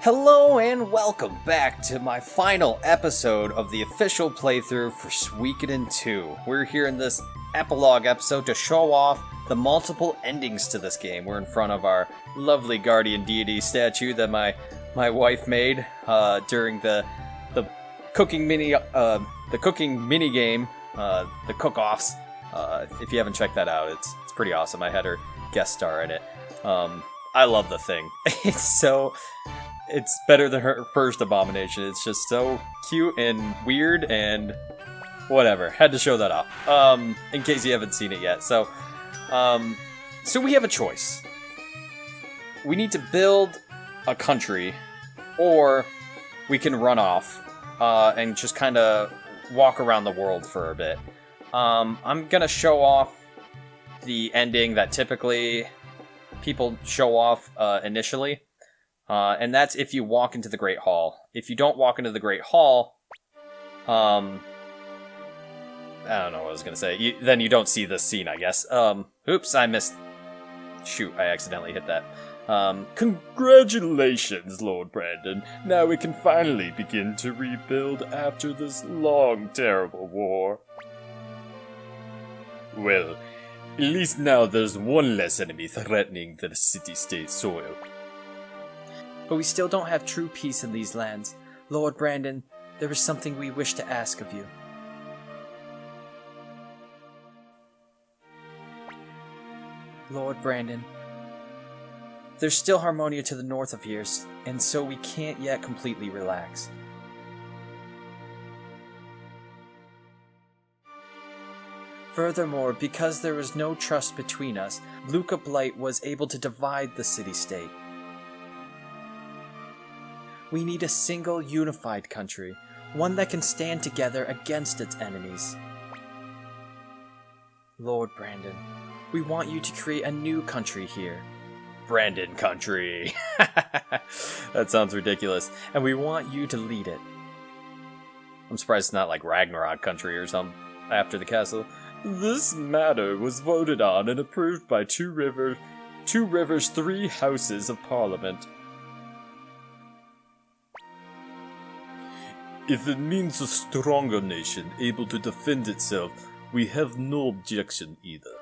Hello and welcome back to my final episode of the official playthrough for Suikoden 2. We're here in this epilogue episode to show off the multiple endings to this game. We're in front of our lovely guardian deity statue that my wife made during the cooking mini game, the cook-offs. If you haven't checked that out, it's pretty awesome. I had her guest star in it. I love the thing. It's better than her first Abomination. It's just so cute and weird and whatever. Had to show that off. In case you haven't seen it yet. So we have a choice. We need to build a country, or we can run off and just kind of walk around the world for a bit. I'm gonna show off the ending that typically people show off initially. And that's if you walk into the Great Hall. If you don't walk into the Great Hall, I don't know what I was going to say. Then you don't see this scene, I guess. Oops, I missed. Shoot, I accidentally hit that. Congratulations, Lord Brandon. Now we can finally begin to rebuild after this long, terrible war. Well, at least now there's one less enemy threatening the city-state soil. But we still don't have true peace in these lands. Lord Brandon, there is something we wish to ask of you. Lord Brandon, there's still Harmonia to the north of here, and so we can't yet completely relax. Furthermore, because there was no trust between us, Luca Blight was able to divide the city-state. We need a single, unified country, one that can stand together against its enemies. Lord Brandon, we want you to create a new country here. Brandon country. That sounds ridiculous. And we want you to lead it. I'm surprised it's not like Ragnarok country or something after the castle. This matter was voted on and approved by Two Rivers' 3 houses of parliament. If it means a stronger nation able to defend itself, we have no objection either.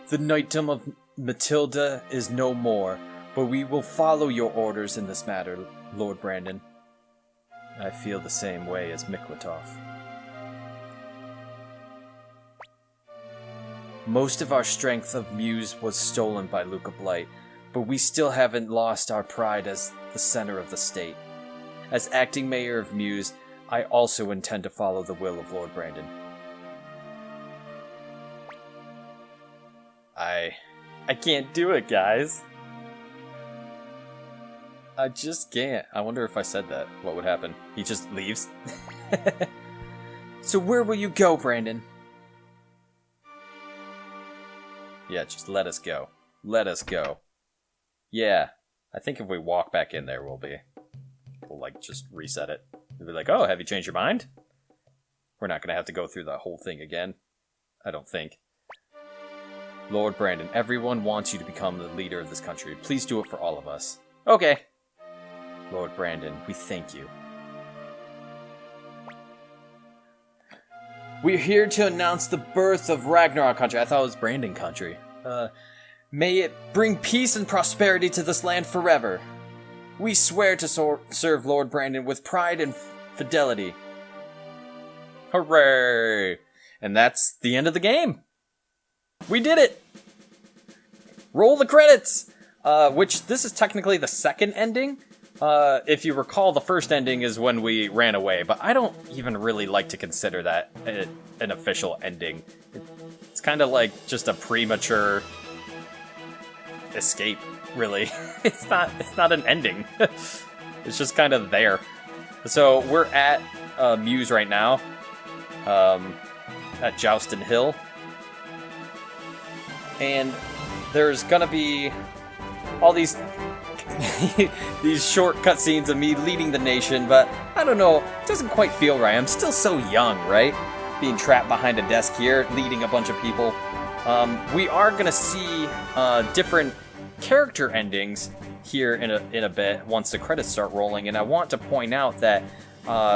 The knightdom of Matilda is no more, but we will follow your orders in this matter, Lord Brandon. I feel the same way as Miklotov. Most of our strength of Muse was stolen by Luca Blight, but we still haven't lost our pride as the center of the state. As acting mayor of Muse, I also intend to follow the will of Lord Brandon. I can't do it, guys. I just can't. I wonder if I said that, what would happen? He just leaves? So where will you go, Brandon? Yeah, just let us go. Let us go. Yeah, I think if we walk back in there, we'll just reset it. We'll be like, oh, have you changed your mind? We're not going to have to go through the whole thing again. I don't think. Lord Brandon, everyone wants you to become the leader of this country. Please do it for all of us. Okay. Lord Brandon, we thank you. We're here to announce the birth of Ragnarok country. I thought it was Brandon country. May it bring peace and prosperity to this land forever. We swear to serve Lord Brandon with pride and fidelity. Hooray! And that's the end of the game. We did it! Roll the credits! Which, this is technically the second ending. If you recall, the first ending is when we ran away, but I don't even really like to consider that an official ending. It's kind of like just a premature escape, really. It's not an ending. It's just kind of there. So we're at Muse right now, at Joustin Hill, and there's gonna be all these these short cutscenes of me leading the nation, but I don't know, it doesn't quite feel right. I'm still so young, right? Being trapped behind a desk here, leading a bunch of people. We are gonna see different character endings here in a bit once the credits start rolling, and I want to point out that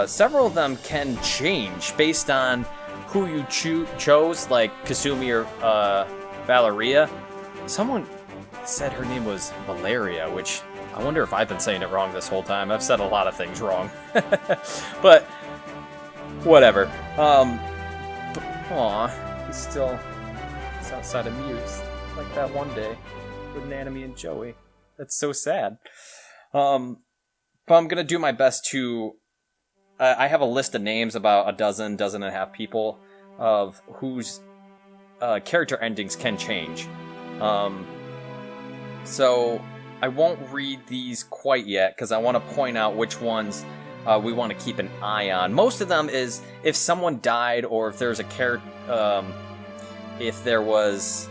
several of them can change based on who you chose, like Kasumi or Valeria. Someone said her name was Valeria, which I wonder if I've been saying it wrong this whole time. I've said a lot of things wrong. But whatever. He's outside of Muse, like that one day with Nanami and Joey. That's so sad. But I'm gonna do my best to. I have a list of names, about a dozen and a half people, of whose character endings can change. So I won't read these quite yet because I want to point out which ones we want to keep an eye on. Most of them is if someone died or if there's a character, if there was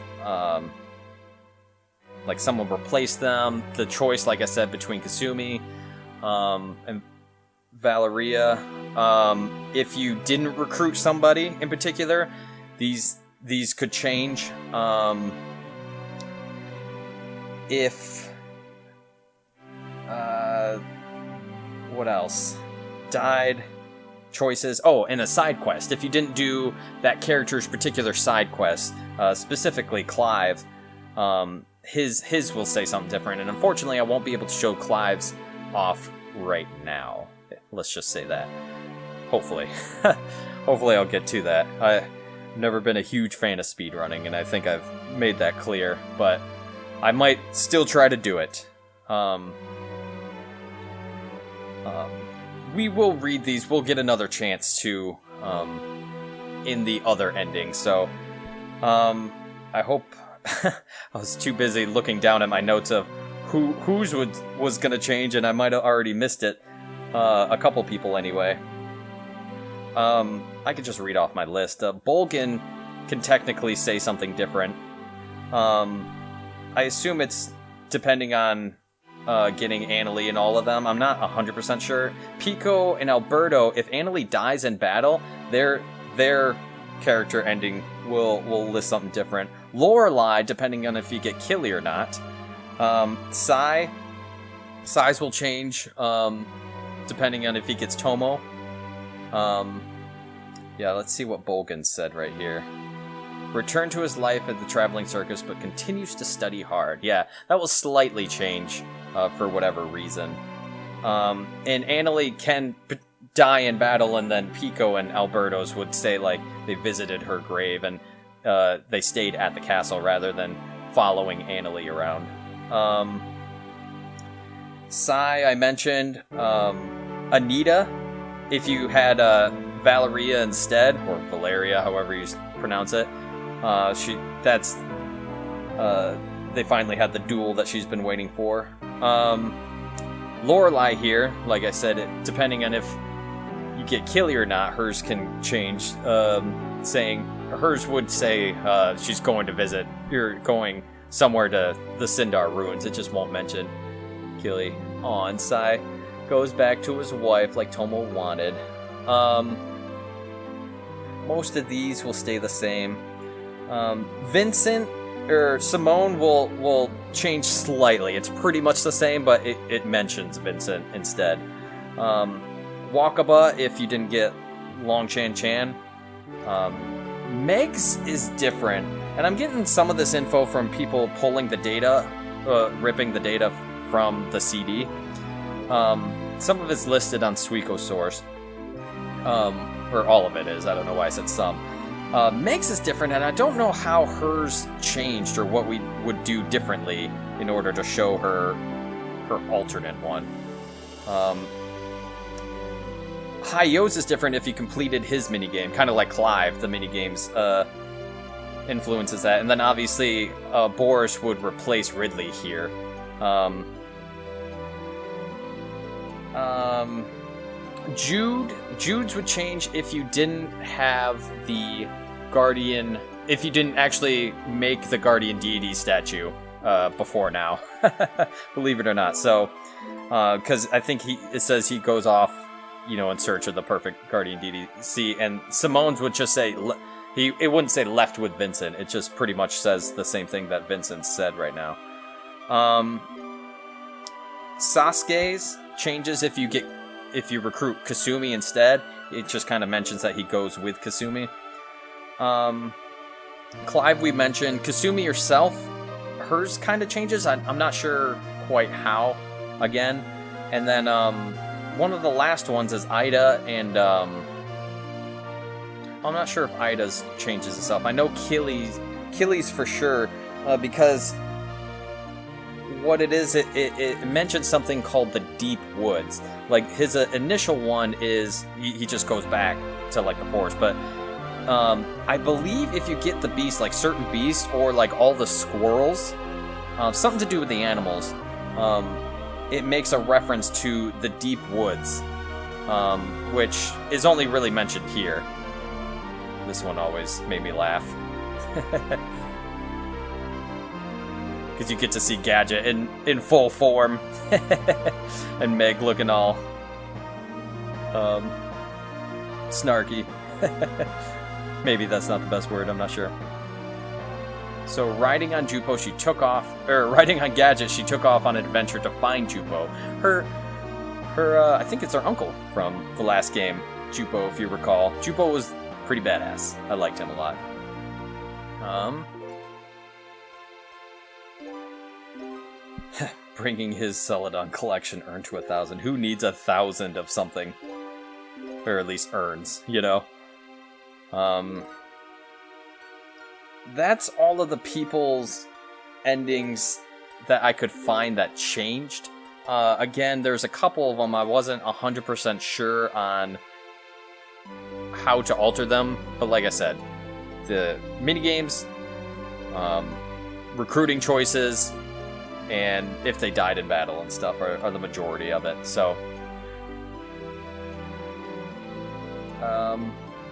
like someone replaced them. The choice, like I said, between Kasumi and Valeria. If you didn't recruit somebody in particular, these could change. What else? Died. Choices. Oh, and a side quest. If you didn't do that character's particular side quest, specifically Clive, his will say something different. And unfortunately, I won't be able to show Clive's off right now. Let's just say that. Hopefully. Hopefully I'll get to that. I've never been a huge fan of speedrunning, and I think I've made that clear, but I might still try to do it. We will read these. We'll get another chance to in the other ending. So I hope I was too busy looking down at my notes of whose was going to change, and I might have already missed it. A couple people anyway. I could just read off my list. Bolgan can technically say something different. I assume it's depending on getting Annalie and all of them. I'm not 100% sure. Pico and Alberto, if Annalie dies in battle, their character ending will list something different. Lorelei, depending on if you get Killy or not. Size will change depending on if he gets Tomo. Yeah, let's see what Bolgan said right here. Returned to his life at the traveling circus, but continues to study hard. Yeah, that will slightly change for whatever reason. And Annalie can die in battle, and then Pico and Alberto's would say, like, they visited her grave, and they stayed at the castle rather than following Annalie around. Sai, I mentioned. Anita, if you had Valeria instead, or Valeria, however you pronounce it, they finally had the duel that she's been waiting for. Lorelei here, like I said, depending on if you get Killy or not, hers can change. Hers would say she's going to visit, you're going somewhere to the Sindar ruins. It just won't mention Killy. Aw, and Sai goes back to his wife like Tomo wanted. Most of these will stay the same. Vincent or Simone will change slightly. It's pretty much the same, but it mentions Vincent instead. Wakaba, if you didn't get Long Chan. Meg's is different, and I'm getting some of this info from people pulling the data, ripping the data from the CD. Some of it's listed on Suiko Source. Or all of it is. I don't know why I said some. Meg's is different, and I don't know how hers changed or what we would do differently in order to show her alternate one. Hayo's is different if you completed his minigame, kind of like Clive. The minigames influences that. And then obviously Boris would replace Ridley here. Jude's would change if you didn't have the Guardian, if you didn't actually make the Guardian Deity statue before now. Believe it or not. So, because I think it says he goes off, in search of the perfect Guardian Deity. See, and Simone's would just say, it wouldn't say left with Vincent. It just pretty much says the same thing that Vincent said right now. Sasuke's changes if you recruit Kasumi instead. It just kind of mentions that he goes with Kasumi. Clive, we mentioned. Kasumi herself, hers kind of changes. I'm not sure quite how, again. And then one of the last ones is Ida, and I'm not sure if Ida's changes itself. I know Achilles for sure, because what it is, it mentions something called the Deep Woods. Like, his initial one is, he just goes back to, like, the forest, but I believe if you get the beast, like certain beasts, or like all the squirrels, something to do with the animals, it makes a reference to the Deep Woods, which is only really mentioned here. This one always made me laugh. Because you get to see Gadget in full form. And Meg looking all snarky. Maybe that's not the best word, I'm not sure. So riding on Gadget, she took off on an adventure to find Jupo. Her I think it's her uncle from the last game, Jupo, if you recall. Jupo was pretty badass. I liked him a lot. Bringing his Celadon collection earned to 1,000. Who needs 1,000 of something? Or at least earns, you know? That's all of the people's endings that I could find that changed. Again, there's a couple of them I wasn't 100% sure on how to alter them, but like I said, the minigames, recruiting choices, and if they died in battle and stuff are the majority of it, so...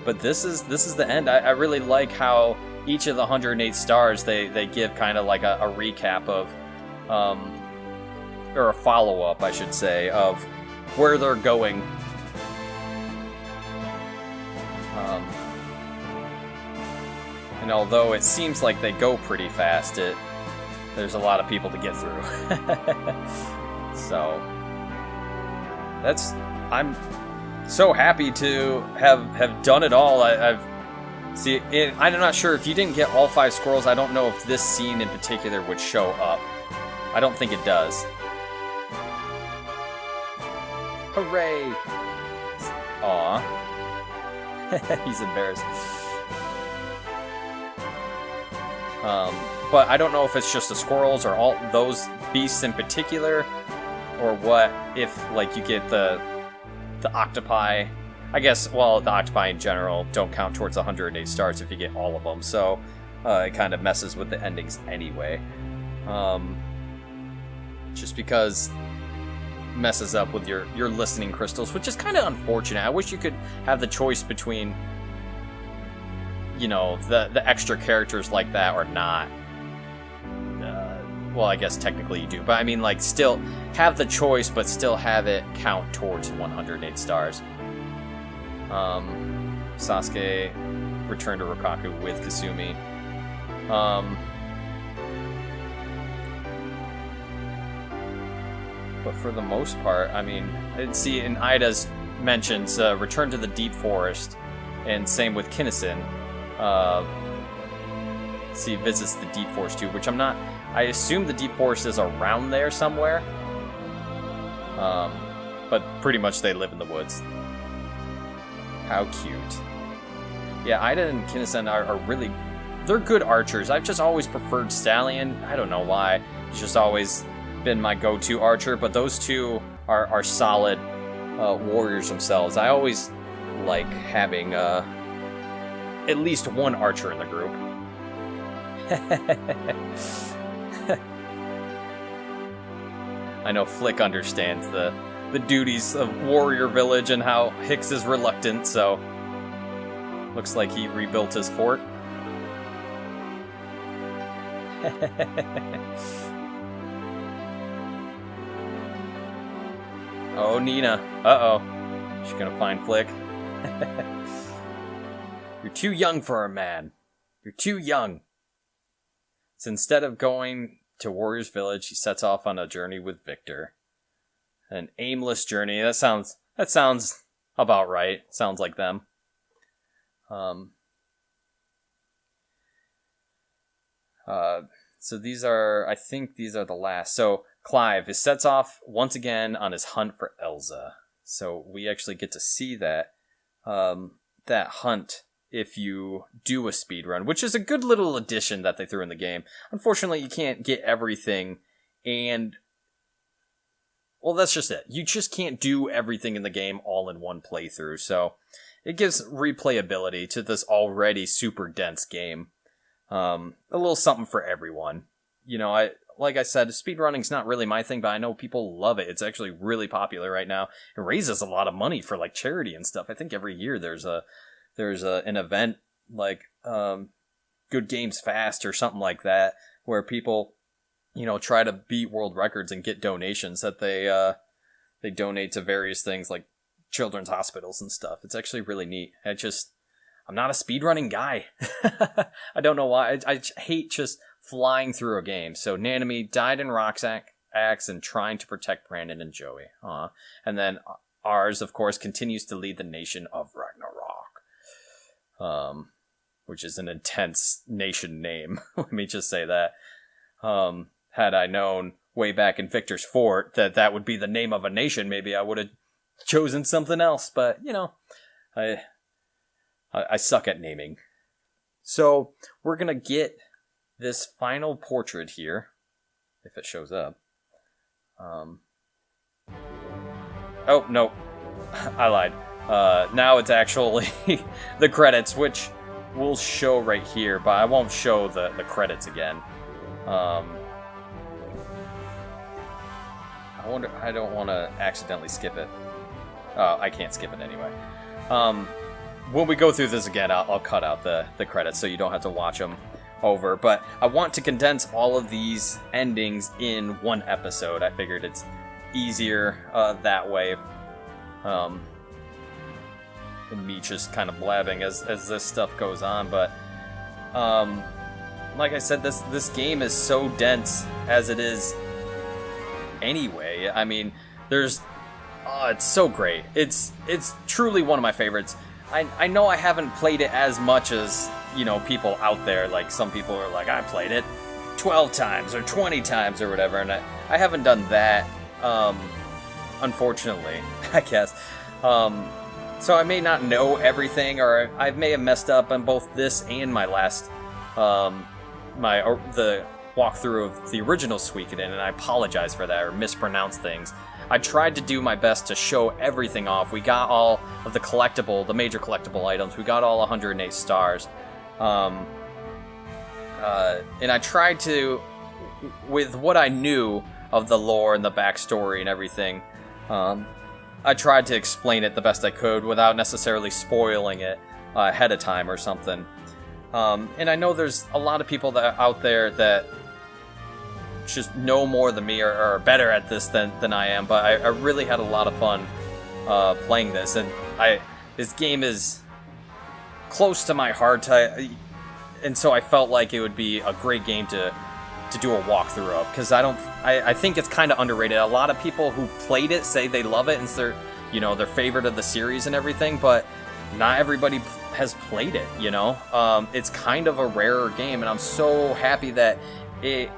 But this is the end. I really like how each of the 108 stars, they give kind of like a recap of, or a follow-up, I should say, of where they're going. And although it seems like they go pretty fast, there's a lot of people to get through. So, I'm so happy to have done it all. I'm not sure if you didn't get all 5 squirrels. I don't know if this scene in particular would show up. I don't think it does. Hooray! Aw. He's embarrassed. But I don't know if it's just the squirrels or all those beasts in particular, or what, if, like, you get the octopi. I guess, well, the octopi in general don't count towards 108 stars if you get all of them, so it kind of messes with the endings anyway. Just because it messes up with your listening crystals, which is kind of unfortunate. I wish you could have the choice between, you know, the extra characters like that or not. Well, I guess technically you do, but I mean, like, still have the choice, but still have it count towards 108 stars. Sasuke returned to Rokaku with Kasumi. But for the most part, I mean, see, in Ida's mentions return to the Deep Forest, and same with Kinnison. See, visits the Deep Forest too, which I assume the Deep Forest is around there somewhere. But pretty much they live in the woods. How cute. Yeah, Ida and Kinnison are really... They're good archers. I've just always preferred Stallion. I don't know why. He's just always been my go-to archer, but those two are solid warriors themselves. I always like having at least one archer in the group. I know Flick understands the duties of Warrior Village and how Hicks is reluctant, so looks like he rebuilt his fort. Oh, Nina. Uh-oh. She's gonna find Flick. You're too young for her, man. You're too young. So instead of going to Warrior's Village. He sets off on a journey with Victor. An aimless journey. That sounds about right. Sounds like them. So I think these are the last. So Clive sets off once again on his hunt for Elza. So we actually get to see that hunt if you do a speed run, which is a good little addition that they threw in the game. Unfortunately, you can't get everything, and well, that's just it. You just can't do everything in the game all in one playthrough. So it gives replayability to this already super dense game. A little something for everyone. You know, like I said, speedrunning's not really my thing, but I know people love it. It's actually really popular right now. It raises a lot of money for like charity and stuff. I think every year there's an event like Good Games Fast or something like that, where people, you know, try to beat world records and get donations that they donate to various things like children's hospitals and stuff. It's actually really neat. I'm not a speedrunning guy. I don't know why. I hate just flying through a game. So Nanami died in Rock's axe and trying to protect Brandon and Joey. And then ours, of course, continues to lead the nation of Ragnarok. Which is an intense nation name. Let me just say that. Had I known way back in Victor's Fort that would be the name of a nation, maybe I would have chosen something else. But, you know, I suck at naming. So we're going to get this final portrait here, if it shows up. Oh, no. I lied. Now it's actually the credits, which will show right here, but I won't show the credits again. I don't want to accidentally skip it. I can't skip it anyway. When we go through this again, I'll cut out the credits so you don't have to watch them over. But I want to condense all of these endings in one episode. I figured it's easier that way. And me just kind of blabbing as this stuff goes on. But like I said, this game is so dense as it is anyway. I mean, it's so great. It's truly one of my favorites. I know I haven't played it as much as, you know, people out there. Like, some people are like, I played it 12 times or 20 times or whatever, and I haven't done that, unfortunately, I guess. So I may not know everything, or I may have messed up on both this and my last, the walkthrough of the original Suikoden, and I apologize for that, or mispronounce things. I tried to do my best to show everything off. We got all of the major collectible items. We got all 108 stars. And I tried to, with what I knew of the lore and the backstory and everything, I tried to explain it the best I could without necessarily spoiling it ahead of time or something. And I know there's a lot of people out there that just know more than me or are better at this than I am, but I really had a lot of fun playing this, and this game is close to my heart, and so I felt like it would be a great game to do a walkthrough of, because I think it's kind of underrated. A lot of people who played it say they love it and it's their favorite of the series and everything, but not everybody has played it, you know? It's kind of a rarer game, and I'm so happy that it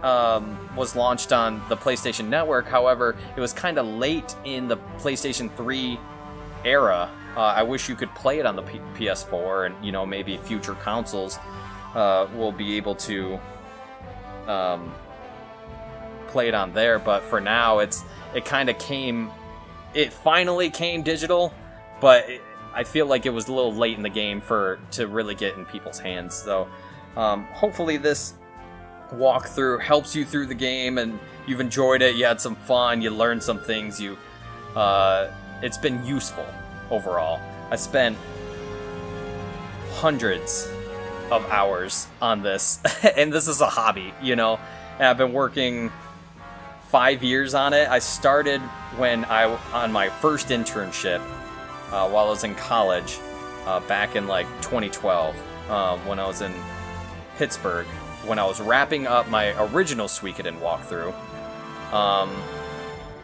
was launched on the PlayStation Network. However, it was kind of late in the PlayStation 3 era. I wish you could play it on the PS4, and, you know, maybe future consoles will be able to play it on there. But for now, it finally came digital, but I feel like it was a little late in the game to really get in people's hands. So hopefully this walkthrough helps you through the game and you've enjoyed it, you had some fun, you learned some things, it's been useful overall. I spent hundreds of hours on this, and this is a hobby, you know, and I've been working 5 years on it. I started on my first internship while I was in college back in like 2012 when I was in Pittsburgh when I was wrapping up my original Suikoden walkthrough.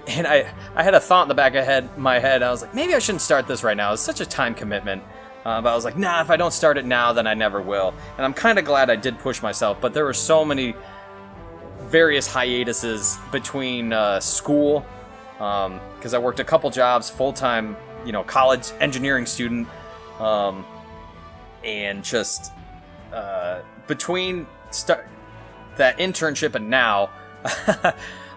And I had a thought in the back of my head. I was like, maybe I shouldn't start this right now. It's such a time commitment. But I was like, nah, if I don't start it now, then I never will. And I'm kind of glad I did push myself. But there were so many various hiatuses between school, because I worked a couple jobs, full-time, college engineering student, and just between that internship and now,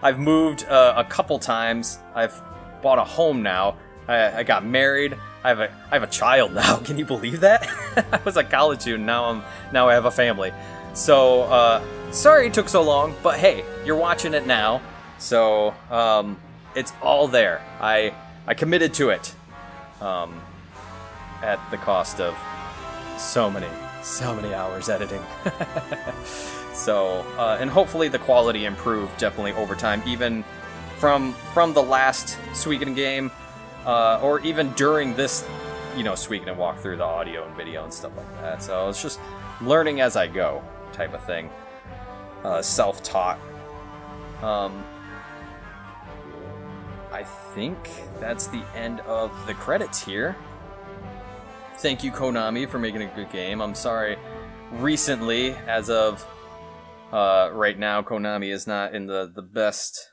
I've moved a couple times. I've bought a home now. I got married. I have a child now. Can you believe that? I was a college student. Now I have a family. So sorry it took so long, but hey, you're watching it now. So it's all there. I committed to it at the cost of so many hours editing. So and hopefully the quality improved definitely over time, even from the last Suikoden game, or even during this Suikoden walkthrough, the audio and video and stuff like that. So it's just learning as I go type of thing, self-taught. I think that's the end of the credits here. Thank you, Konami, for making a good game. I'm sorry, recently, as of right now, Konami is not in the best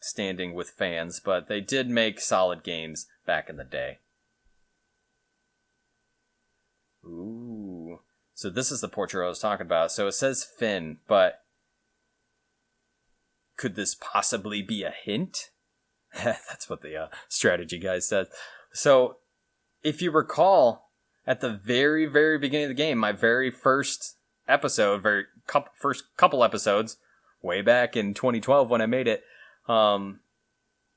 standing with fans, but they did make solid games back in the day. Ooh. So this is the portrait I was talking about. So it says Finn, but could this possibly be a hint? That's what the strategy guy said. So if you recall, at the very, very beginning of the game, my very first episode, first couple episodes, way back in 2012 when I made it,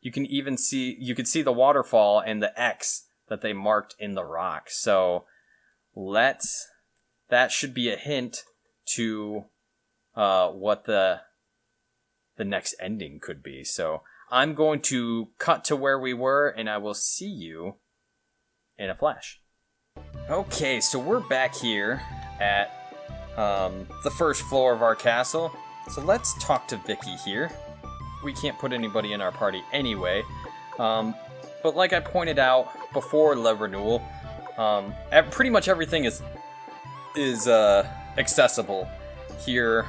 you could see the waterfall and the X that they marked in the rock. So that should be a hint to what the next ending could be. So I'm going to cut to where we were, and I will see you in a flash. Okay, so we're back here at the first floor of our castle. So let's talk to Vicky here. We can't put anybody in our party anyway. But like I pointed out before the renewal, pretty much everything is accessible here.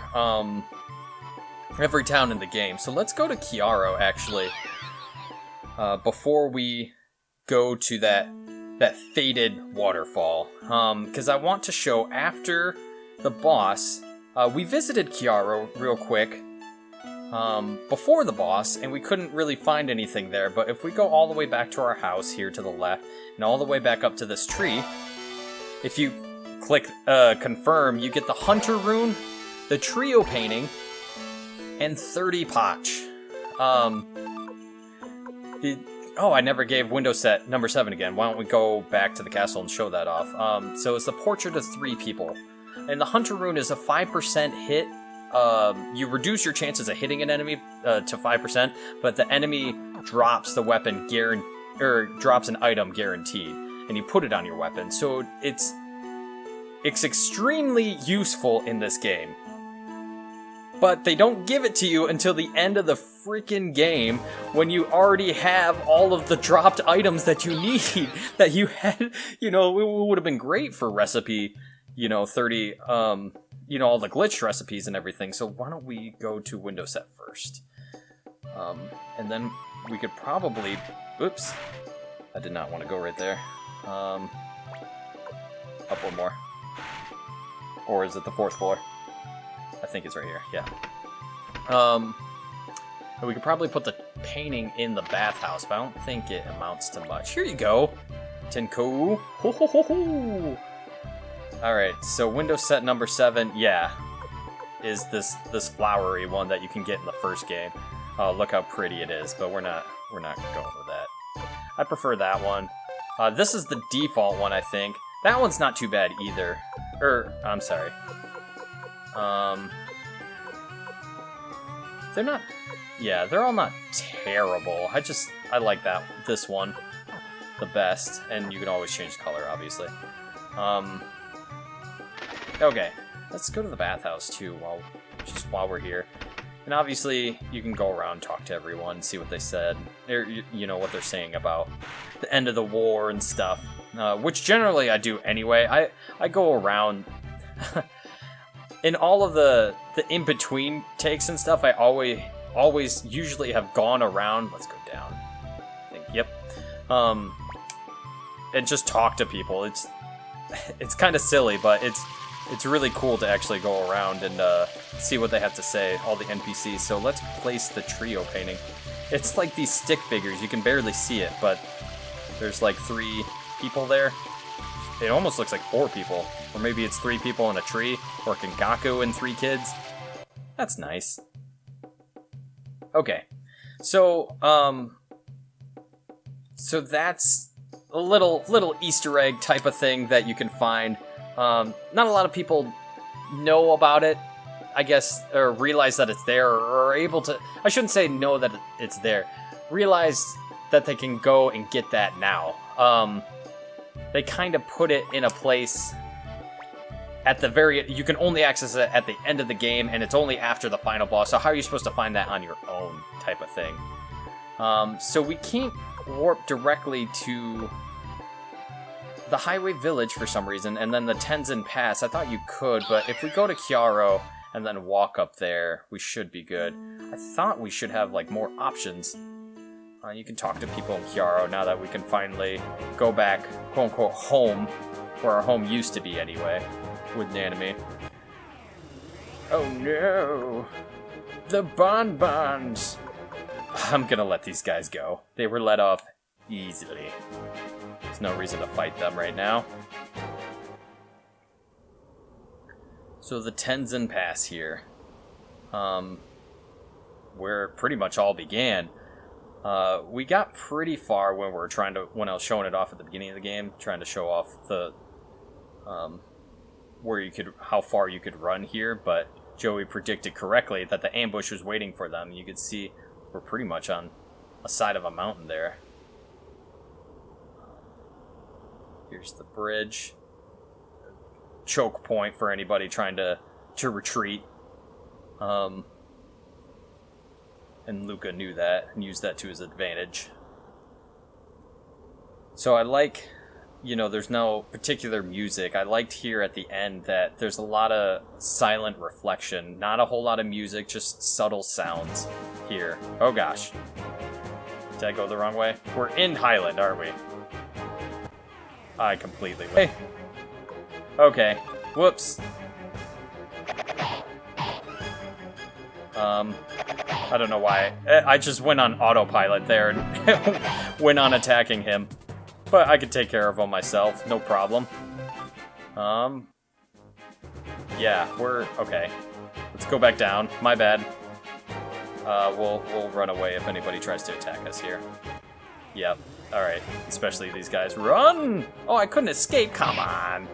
Every town in the game. So let's go to Chiaro, actually, before we go to that faded waterfall. Because I want to show, after the boss, we visited Chiaro real quick before the boss, and we couldn't really find anything there. But if we go all the way back to our house here to the left, and all the way back up to this tree, if you click confirm, you get the Hunter rune, the trio painting, and 30 potch. I never gave window set number 7 again. Why don't we go back to the castle and show that off? So it's the portrait of 3 people. And the Hunter rune is a 5% hit. You reduce your chances of hitting an enemy to 5%, but the enemy drops the weapon drops an item guaranteed, and you put it on your weapon. So it's extremely useful in this game. But they don't give it to you until the end of the freaking game, when you already have all of the dropped items that you need, that you had, it would have been great for recipe, 30, all the glitch recipes and everything. So why don't we go to window set first? And then we could probably, oops, I did not want to go right there. Up one more. Or is it the 4th floor? I think it's right here, yeah. We could probably put the painting in the bathhouse, but I don't think it amounts to much. Here you go, Tenko. Ho ho ho ho. Alright, so window set number 7, yeah, is this flowery one that you can get in the first game. Oh, look how pretty it is, but we're not going with that. I prefer that one. This is the default one, I think. That one's not too bad either. I'm sorry. They're all not terrible. I like this one the best, and you can always change the color, obviously. Okay, let's go to the bathhouse too while we're here. And obviously, you can go around, talk to everyone, see what they said, or, you know, what they're saying about the end of the war and stuff, which generally I do anyway. I go around, in all of the in-between takes and stuff, I always usually have gone around, let's go down, I think, yep, and just talk to people. It's kind of silly, but it's really cool to actually go around and see what they have to say, all the NPCs. So let's place the trio painting. It's like these stick figures. You can barely see it, but there's like 3 people there. It almost looks like 4 people. Or maybe it's 3 people in a tree, or Kengaku and 3 kids. That's nice. Okay. So that's a little Easter egg type of thing that you can find. Not a lot of people know about it, I guess, or realize that it's there, or are able to, I shouldn't say know that it's there, realize that they can go and get that now. They kind of put it in a place at the you can only access it at the end of the game, and it's only after the final boss, so how are you supposed to find that on your own type of thing? So we can't warp directly to the Highway Village for some reason, and then the Tenzin Pass. I thought you could, but if we go to Kiaro and then walk up there, we should be good. I thought we should have, like, more options. You can talk to people in Kiaro now that we can finally go back, quote-unquote, home, where our home used to be anyway, with Nanami. Oh no! The bonbons! I'm gonna let these guys go. They were let off easily. There's no reason to fight them right now. So the Tenzin Pass here, where pretty much all began. We got pretty far when I was showing it off at the beginning of the game, trying to show off the how far you could run here, but Joey predicted correctly that the ambush was waiting for them. You could see we're pretty much on a side of a mountain there. Here's the bridge. Choke point for anybody trying to retreat. And Luca knew that and used that to his advantage. So I like, there's no particular music. I liked here at the end that there's a lot of silent reflection. Not a whole lot of music, just subtle sounds here. Oh gosh. Did I go the wrong way? We're in Highland, aren't we? I completely went. Hey. Okay. Whoops. I don't know why. I just went on autopilot there and went on attacking him. But I could take care of him myself, no problem. Yeah, we're okay. Let's go back down. My bad. We'll run away if anybody tries to attack us here. Yep. Alright. Especially these guys. Run! Oh, I couldn't escape. Come on.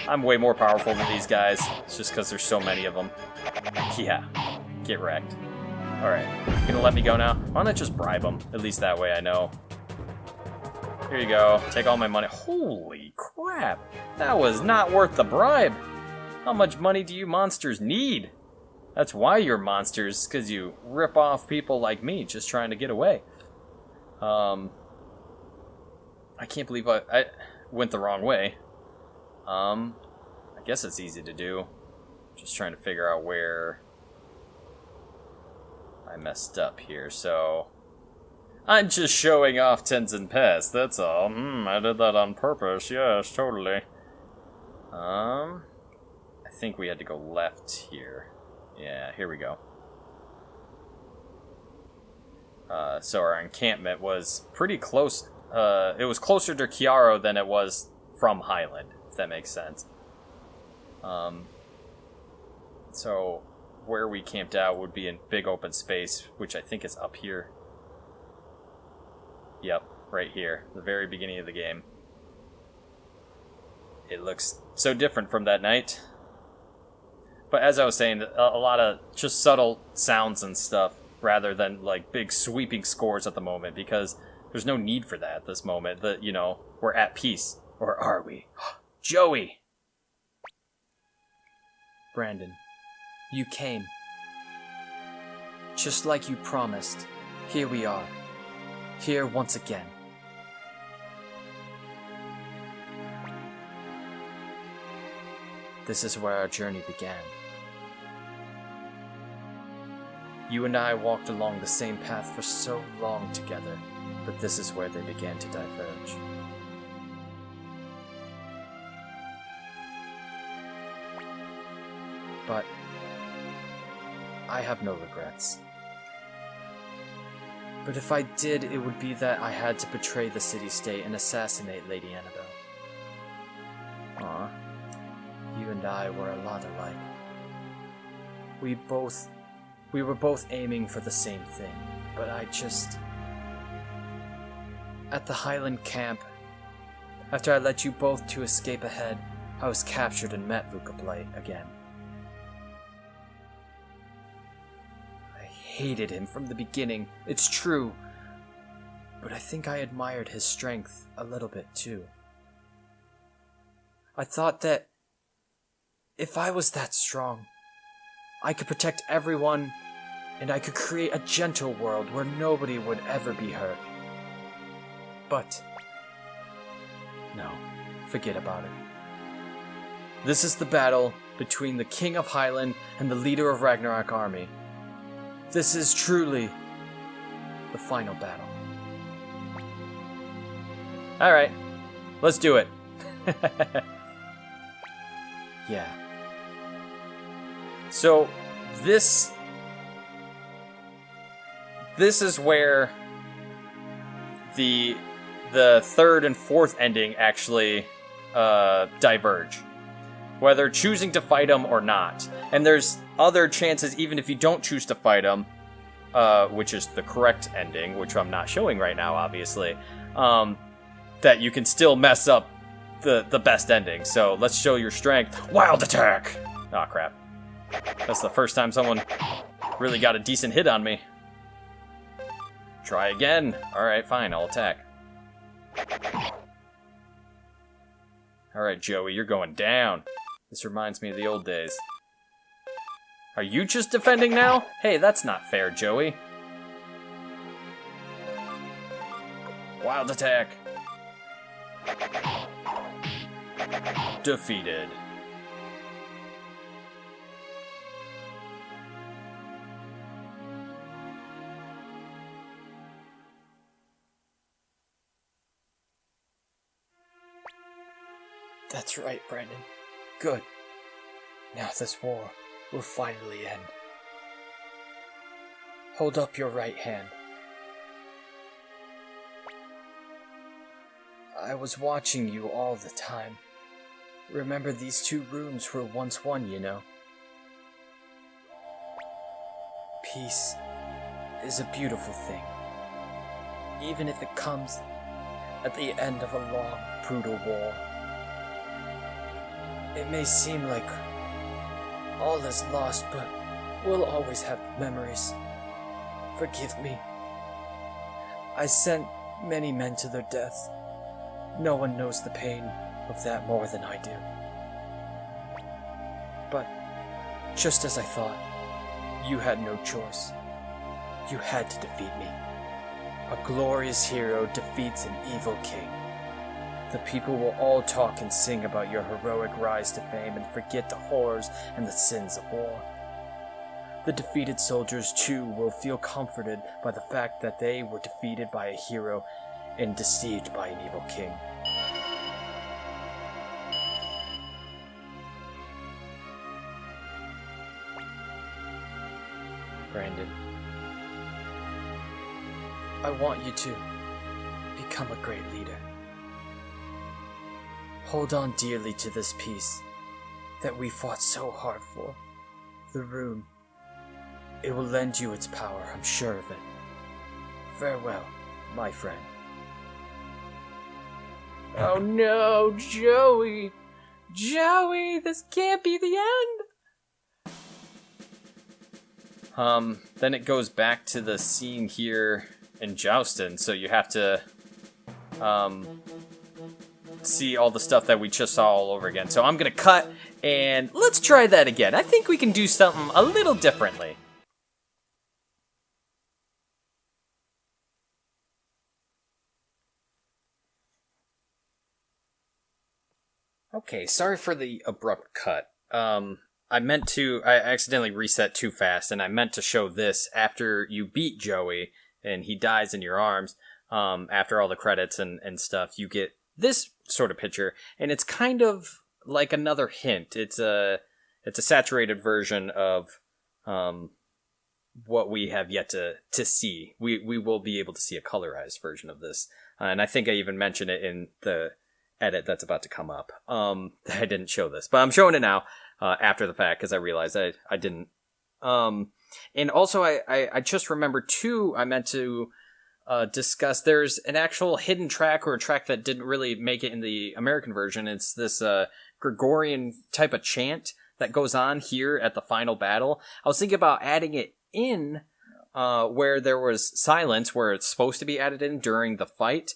I'm way more powerful than these guys. It's just because there's so many of them. Yeah. Get wrecked. Alright. You gonna let me go now? Why don't I just bribe them? At least that way I know. Here you go. Take all my money. Holy crap. That was not worth the bribe. How much money do you monsters need? That's why you're monsters, because you rip off people like me just trying to get away. I can't believe I went the wrong way. I guess it's easy to do. Just trying to figure out where I messed up here, so... I'm just showing off Tenzin Pass, that's all. I did that on purpose, yes, totally. I think we had to go left here. Yeah, here we go. So our encampment was pretty close. It was closer to Kiaro than it was from Highland, if that makes sense. So where we camped out would be in big open space, which I think is up here. Yep, right here, the very beginning of the game. It looks so different from that night. But as I was saying, a lot of just subtle sounds and stuff, rather than like big sweeping scores at the moment, because there's no need for that at this moment. We're at peace. Or are we? Joey! Brandon, you came. Just like you promised, here we are. Here once again. This is where our journey began. You and I walked along the same path for so long together, but this is where they began to diverge. But I have no regrets. But if I did, it would be that I had to betray the city-state and assassinate Lady Annabelle. Aw, you and I were a lot alike. We were both aiming for the same thing, but at the Highland camp, after I let you both to escape ahead, I was captured and met Luca Blight again. I hated him from the beginning, it's true, but I think I admired his strength a little bit too. I thought that if I was that strong, I could protect everyone, and I could create a gentle world where nobody would ever be hurt. But no, forget about it. This is the battle between the King of Highland and the leader of Ragnarok army. This is truly the final battle. Alright, let's do it. Yeah. So, this is where the third and fourth ending actually diverge. Whether choosing to fight them or not. And there's other chances, even if you don't choose to fight them, which is the correct ending, which I'm not showing right now, obviously, that you can still mess up the best ending. So let's show your strength. Wild attack! Aw, crap. That's the first time someone really got a decent hit on me. Try again. Alright, fine, I'll attack. Alright, Joey, you're going down. This reminds me of the old days. Are you just defending now? Hey, that's not fair, Joey. Wild attack. Defeated. That's right, Brandon. Good. Now this war will finally end. Hold up your right hand. I was watching you all the time. Remember, these two rooms were once one, you know. Peace is a beautiful thing, even if it comes at the end of a long, brutal war. It may seem like all is lost, but we'll always have memories. Forgive me. I sent many men to their death. No one knows the pain of that more than I do. But, just as I thought, you had no choice. You had to defeat me. A glorious hero defeats an evil king. The people will all talk and sing about your heroic rise to fame and forget the horrors and the sins of war. The defeated soldiers, too, will feel comforted by the fact that they were defeated by a hero and deceived by an evil king. Brandon, I want you to become a great leader. Hold on dearly to this peace that we fought so hard for. The rune. It will lend you its power, I'm sure of it. Farewell, my friend. Oh no, Joey! Joey, this can't be the end! Then it goes back to the scene here in Joustin, so you have to, see all the stuff that we just saw all over again. So I'm gonna cut And let's try that again. I think we can do something a little differently. Okay, sorry for the abrupt cut. I accidentally reset too fast, and I meant to show this after you beat Joey and he dies in your arms. After all the credits and stuff, you get this sort of picture, and it's kind of like another hint. It's a saturated version of what we have yet to see. We will be able to see a colorized version of this, and I think I even mentioned it in the edit that's about to come up. I didn't show this, but I'm showing it now after the fact because I realized I didn't. And also I just remembered too. I meant to discuss. There's an actual hidden track, or a track that didn't really make it in the American version. It's this Gregorian type of chant that goes on here at the final battle. I was thinking about adding it in where there was silence, where it's supposed to be added in during the fight.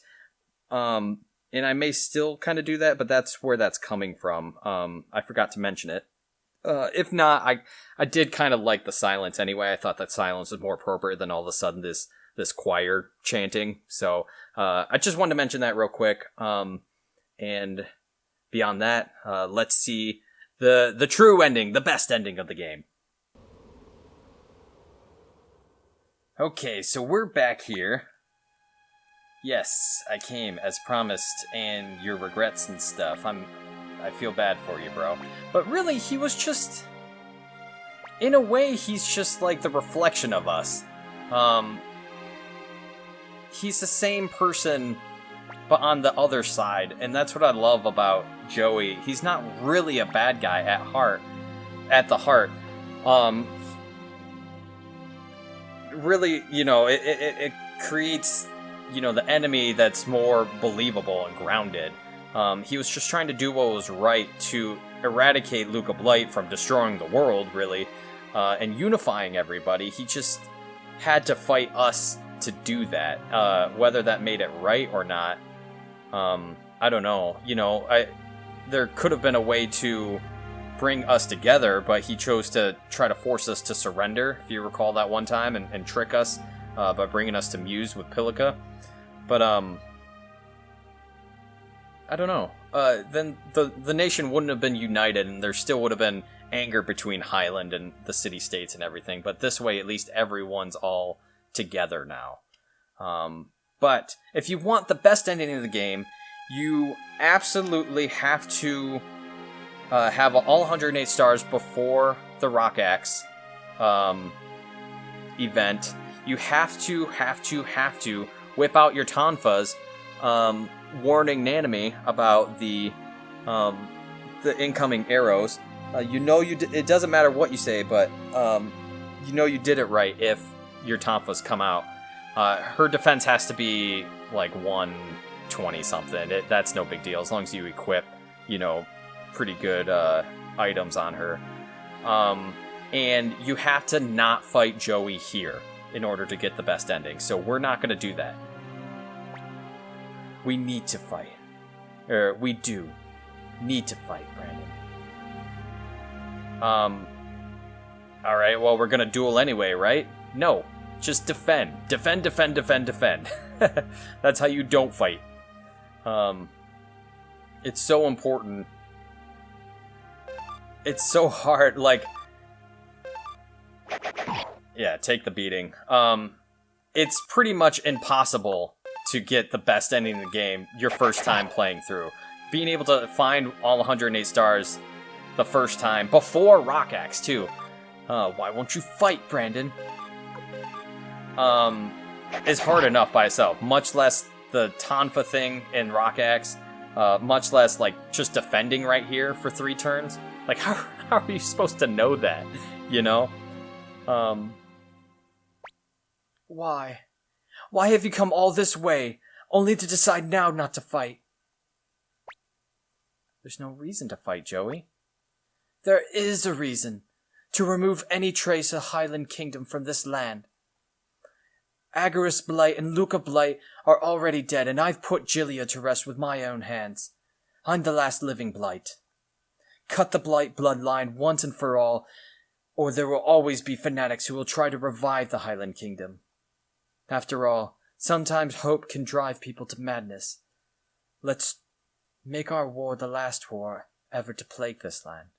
And I may still kind of do that, but that's where that's coming from. I forgot to mention it. If not, I did kind of like the silence anyway. I thought that silence was more appropriate than all of a sudden this choir chanting. So I just wanted to mention that real quick. And beyond that, let's see the true ending, the best ending of the game. Okay, so we're back here. Yes, I came as promised, and your regrets and stuff. I feel bad for you, bro. But really, he was just... In a way, he's just like the reflection of us. He's the same person, but on the other side, and that's what I love about Joey. He's not really a bad guy at the heart. Really, it creates... the enemy that's more believable and grounded. He was just trying to do what was right to eradicate Luca Blight from destroying the world, really, and unifying everybody. He just had to fight us to do that. Whether that made it right or not, I don't know. There could have been a way to bring us together, but he chose to try to force us to surrender, if you recall that one time, and trick us by bringing us to Muse with Pilica. But, I don't know. Then the nation wouldn't have been united, and there still would have been anger between Highland and the city-states and everything. But this way, at least everyone's all together now. But if you want the best ending of the game, you absolutely have to have all 108 stars before the Rock Axe event. You have to whip out your Tonfas, warning Nanami about the incoming arrows. It doesn't matter what you say, but you did it right if your Tonfas come out. Her defense has to be like 120 something. That's no big deal as long as you equip, pretty good items on her. And you have to not fight Joey here in order to get the best ending. So we're not going to do that. We need to fight. We do need to fight, Brandon. Alright, well, we're going to duel anyway, right? No, just defend. Defend. That's how you don't fight. It's so important. It's so hard, yeah, take the beating. It's pretty much impossible to get the best ending in the game your first time playing through. Being able to find all 108 stars the first time, before Rock Axe, too. Why won't you fight, Brandon? Is hard enough by itself. Much less the Tonfa thing in Rock Axe. Much less, just defending right here for 3 turns. How are you supposed to know that? Why? Why have you come all this way, only to decide now not to fight? There's no reason to fight, Joey. There is a reason. To remove any trace of Highland Kingdom from this land. Agarus Blight and Luca Blight are already dead, and I've put Gilia to rest with my own hands. I'm the last living Blight. Cut the Blight bloodline once and for all, or there will always be fanatics who will try to revive the Highland Kingdom. After all, sometimes hope can drive people to madness. Let's make our war the last war ever to plague this land.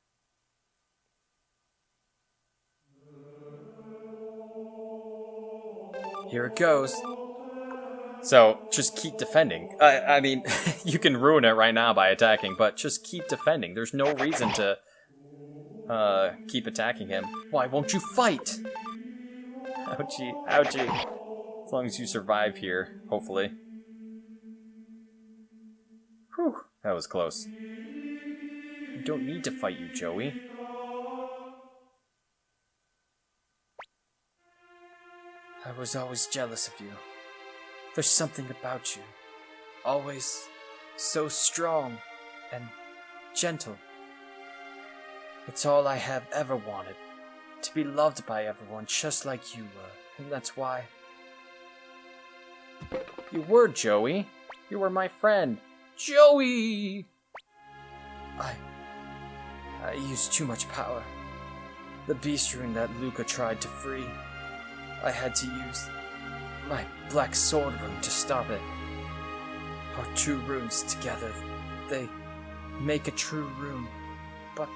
Here it goes. So, just keep defending. I mean, you can ruin it right now by attacking, but just keep defending. There's no reason to keep attacking him. Why won't you fight? Ouchie, ouchie. As long as you survive here, hopefully. Whew, that was close. You don't need to fight you, Joey. I was always jealous of you. There's something about you. Always so strong and gentle. It's all I have ever wanted. To be loved by everyone just like you were. And that's why. You were, Joey. You were my friend. Joey! I used too much power. The beast rune that Luca tried to free. I had to use my black sword rune to stop it. Our two runes together, they make a true rune. But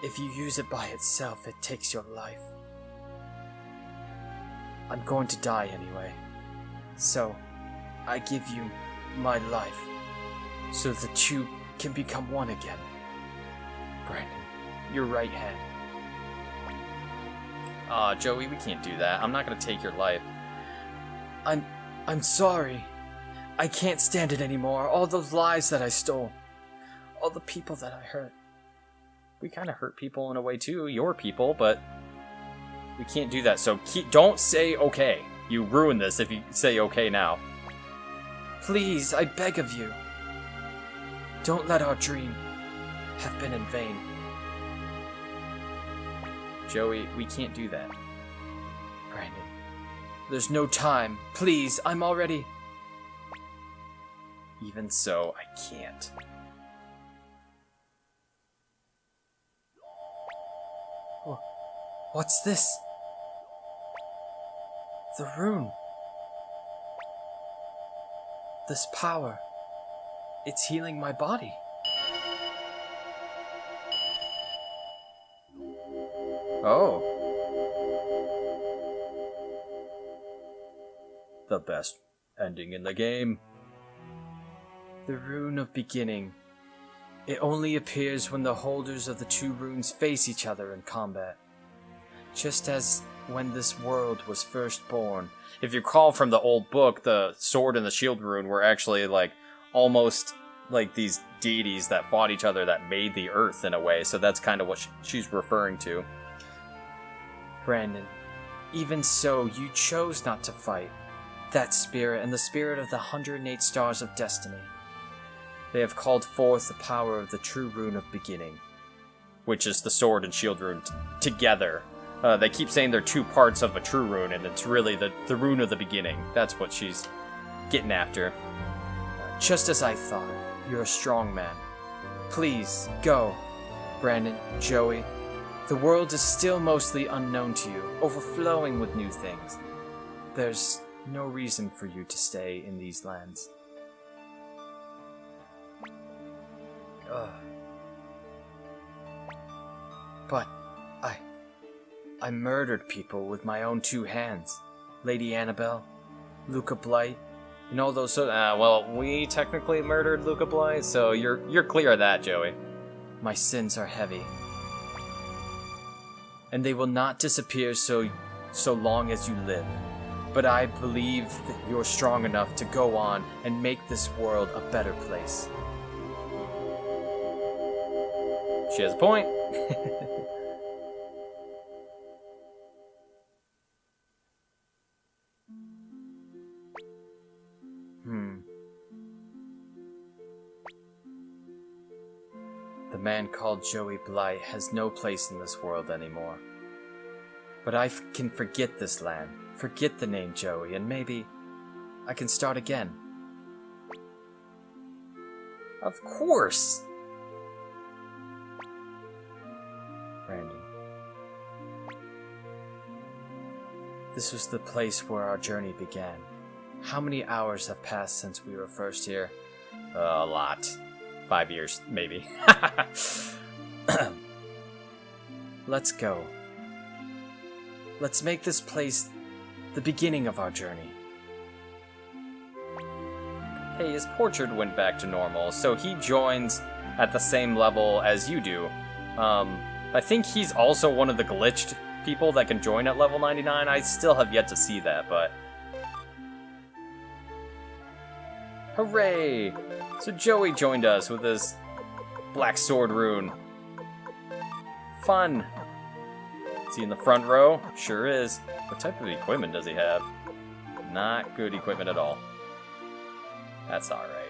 if you use it by itself, it takes your life. I'm going to die anyway. So, I give you my life, so the two can become one again. Brandon, your right hand. Aw, Joey, we can't do that. I'm not gonna take your life. I'm sorry. I can't stand it anymore. All those lies that I stole. All the people that I hurt. We kind of hurt people in a way too, your people, but we can't do that. So don't say okay. You ruin this if you say okay now. Please, I beg of you. Don't let our dream have been in vain. Joey, we can't do that. Brandon, there's no time. Please, I'm already... Even so, I can't. What's this? The rune. This power. It's healing my body. Oh. The best ending in the game. The rune of beginning. It only appears when the holders of the two runes face each other in combat. Just as when this world was first born. If you recall from the old book, the sword and the shield rune were actually like almost like these deities that fought each other that made the earth in a way. So that's kind of what she's referring to. Brandon, even so, you chose not to fight. That spirit and the spirit of the 108 stars of destiny. They have called forth the power of the true rune of beginning. Which is the sword and shield rune together. They keep saying they're two parts of a true rune, and it's really the rune of the beginning. That's what she's getting after. Just as I thought, you're a strong man. Please, go. Brandon, Joey, the world is still mostly unknown to you, overflowing with new things. There's no reason for you to stay in these lands. But I murdered people with my own two hands. Lady Annabelle, Luca Blight, and all those... well, we technically murdered Luca Blight, so you're clear of that, Joey. My sins are heavy. And they will not disappear so long as you live. But I believe that you're strong enough to go on and make this world a better place. She has a point. The man called Joey Blight has no place in this world anymore. But I can forget this land, forget the name Joey, and maybe I can start again. Of course! This was the place where our journey began. How many hours have passed since we were first here? A lot. 5 years, maybe. Let's go. Let's make this place the beginning of our journey. Hey, his portrait went back to normal, so he joins at the same level as you do. I think he's also one of the glitched people that can join at level 99. I still have yet to see that, but... Hooray! So Joey joined us with his Black Sword rune. Fun! Is he in the front row? Sure is. What type of equipment does he have? Not good equipment at all. That's alright.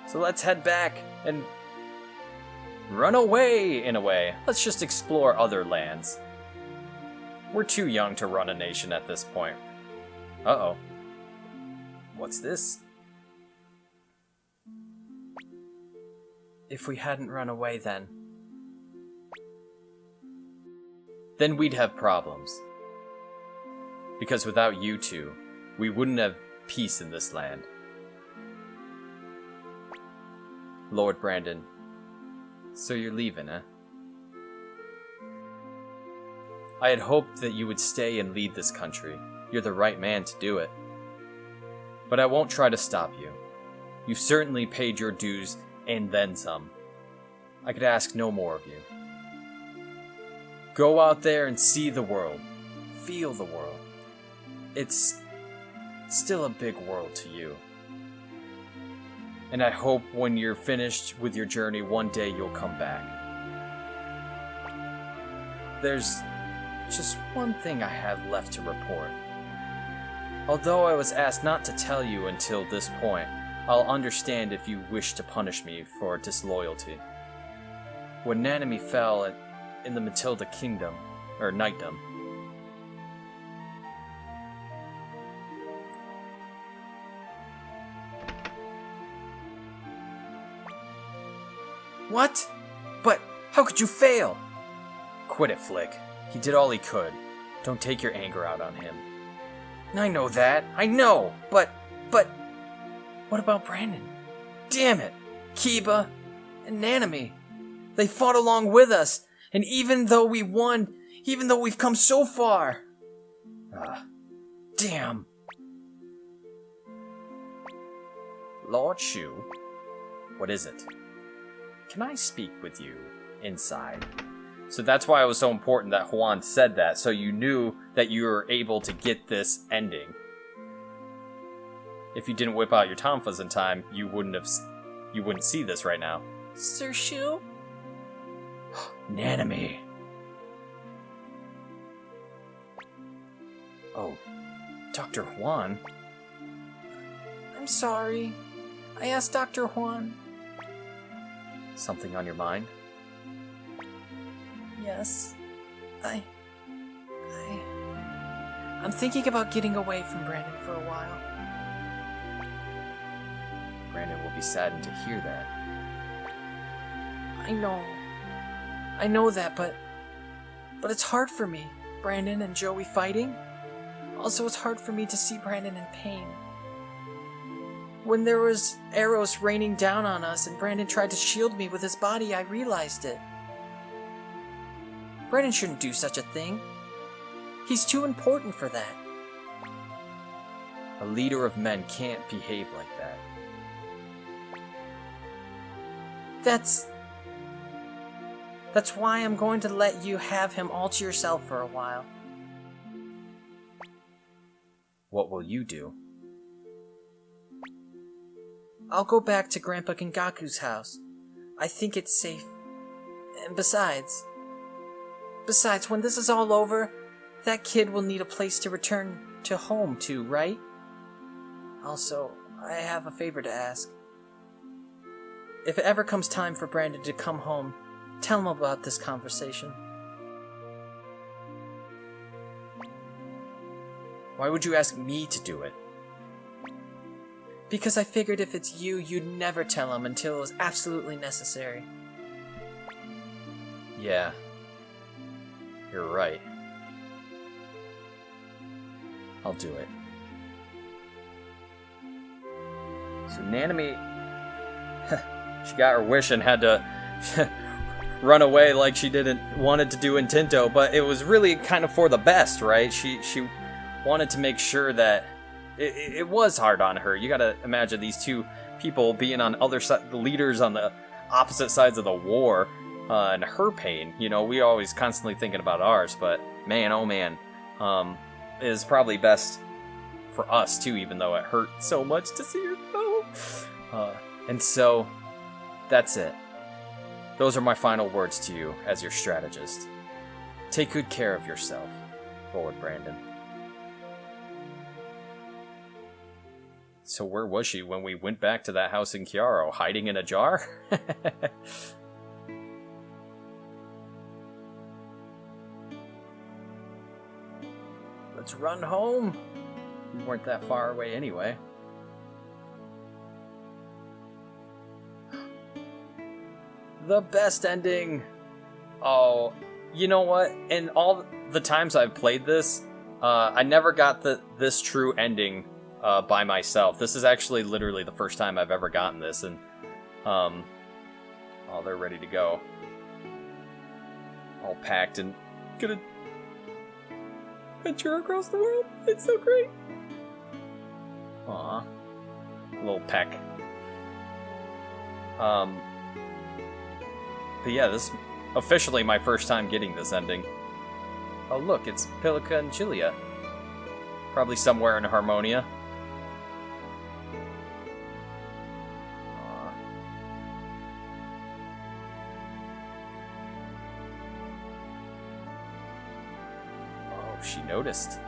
So let's head back and run away, in a way. Let's just explore other lands. We're too young to run a nation at this point. Uh-oh. What's this? If we hadn't run away then we'd have problems. Because without you two, we wouldn't have peace in this land. Lord Brandon, so you're leaving, eh? I had hoped that you would stay and lead this country. You're the right man to do it. But I won't try to stop you. You've certainly paid your dues and then some. I could ask no more of you. Go out there and see the world. Feel the world. It's still a big world to you. And I hope when you're finished with your journey, one day you'll come back. There's just one thing I have left to report. Although I was asked not to tell you until this point, I'll understand if you wish to punish me for disloyalty. When Nanami fell in the Matilda Kingdom, or Knightdom, What? But how could you fail? Quit it, Flick. He did all he could. Don't take your anger out on him. I know that. I know. But... What about Brandon? Damn it. Kiba and Nanami. They fought along with us. And even though we won, even though we've come so far... damn. Lord Shu, what is it? Can I speak with you inside? So that's why it was so important that Juan said that, so you knew that you were able to get this ending. If you didn't whip out your tonfas in time, you wouldn't see this right now. Sir Shu? Nanami. Oh, Dr. Juan? I'm sorry. I asked Dr. Juan. Something on your mind? Yes. I'm thinking about getting away from Brandon for a while. Brandon will be saddened to hear that. I know that, but it's hard for me. Brandon and Joey fighting. Also, it's hard for me to see Brandon in pain. When there was arrows raining down on us and Brandon tried to shield me with his body, I realized it. Brandon shouldn't do such a thing. He's too important for that. A leader of men can't behave like that. That's why I'm going to let you have him all to yourself for a while. What will you do? I'll go back to Grandpa Gengaku's house. I think it's safe. And besides, when this is all over, that kid will need a place to return to home to, right? Also, I have a favor to ask. If it ever comes time for Brandon to come home, tell him about this conversation. Why would you ask me to do it? Because I figured if it's you, you'd never tell him until it was absolutely necessary. Yeah. You're right. I'll do it. So Nanami, she got her wish and had to run away like she wanted to do in Tinto, but it was really kind of for the best, right? She wanted to make sure that it was hard on her. You gotta imagine these two people being on the leaders on the opposite sides of the war, and her pain. You know, we always constantly thinking about ours, but man, oh man, is probably best for us too, even though it hurt so much to see her go. And so, that's it. Those are my final words to you as your strategist. Take good care of yourself, forward Brandon. So where was she when we went back to that house in Chiaro? Hiding in a jar? Let's run home. We weren't that far away anyway. The best ending. Oh, you know what? In all the times I've played this, I never got this true ending by myself. This is actually literally the first time I've ever gotten this, and oh, they're ready to go. All packed and gonna venture across the world. It's so great. Aw, little peck. But yeah, this is officially my first time getting this ending. Oh look, it's Pilica and Chilia. Probably somewhere in Harmonia. Oh, she noticed.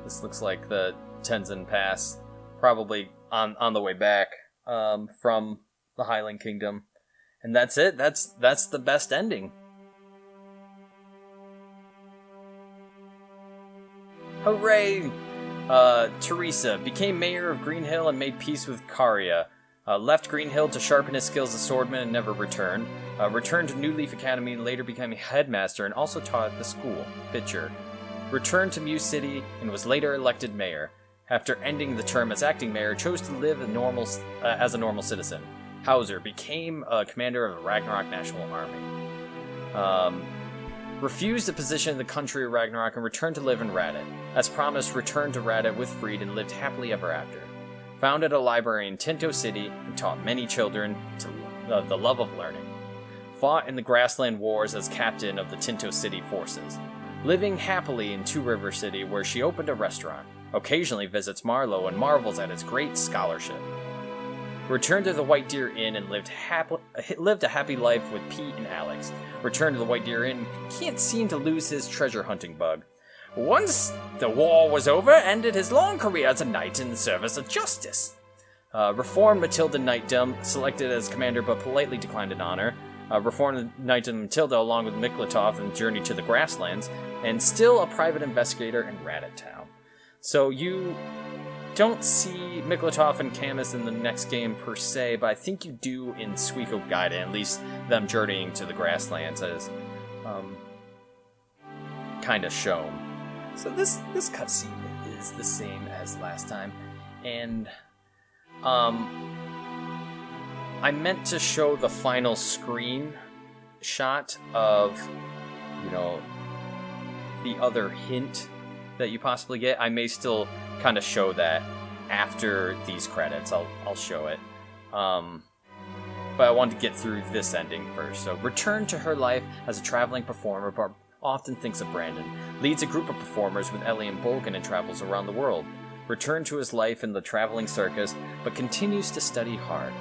This looks like the Tenzin Pass, probably on the way back from the Highland Kingdom, and that's it. That's the best ending. Hooray! Teresa became mayor of Green Hill and made peace with Karia. Left Green Hill to sharpen his skills as swordman and never returned. Returned to New Leaf Academy, later becoming headmaster and also taught at the school, Pitcher. Returned to Muse City and was later elected mayor. After ending the term as acting mayor, chose to live as a normal citizen. Hauser became commander of the Ragnarok National Army. Refused a position in the country of Ragnarok and returned to live in Radit. As promised, returned to Radit with Freed and lived happily ever after. Founded a library in Tinto City and taught many children the love of learning. Fought in the Grassland Wars as captain of the Tinto City forces. Living happily in Two River City, where she opened a restaurant. Occasionally visits Marlowe and marvels at his great scholarship. Returned to the White Deer Inn and lived a happy life with Pete and Alex. Returned to the White Deer Inn, can't seem to lose his treasure hunting bug. Once the war was over, ended his long career as a knight in the service of justice. Reformed Matilda Knightdom, selected as commander but politely declined an honor. Reformed Knightdom Matilda along with Miklatov and journeyed to the Grasslands, and still a private investigator in Radit Town. So you don't see Miklatov and Camus in the next game per se, but I think you do in Suikoden, at least them journeying to the Grasslands as kind of shown. So this cutscene is the same as last time, and I meant to show the final screen shot of, the other hint that you possibly get. I may still kind of show that after these credits. I'll show it. But I wanted to get through this ending first. So, return to her life as a traveling performer, but often thinks of Brandon. Leads a group of performers with Ellie and Bolgan and travels around the world. Return to his life in the traveling circus, but continues to study hard.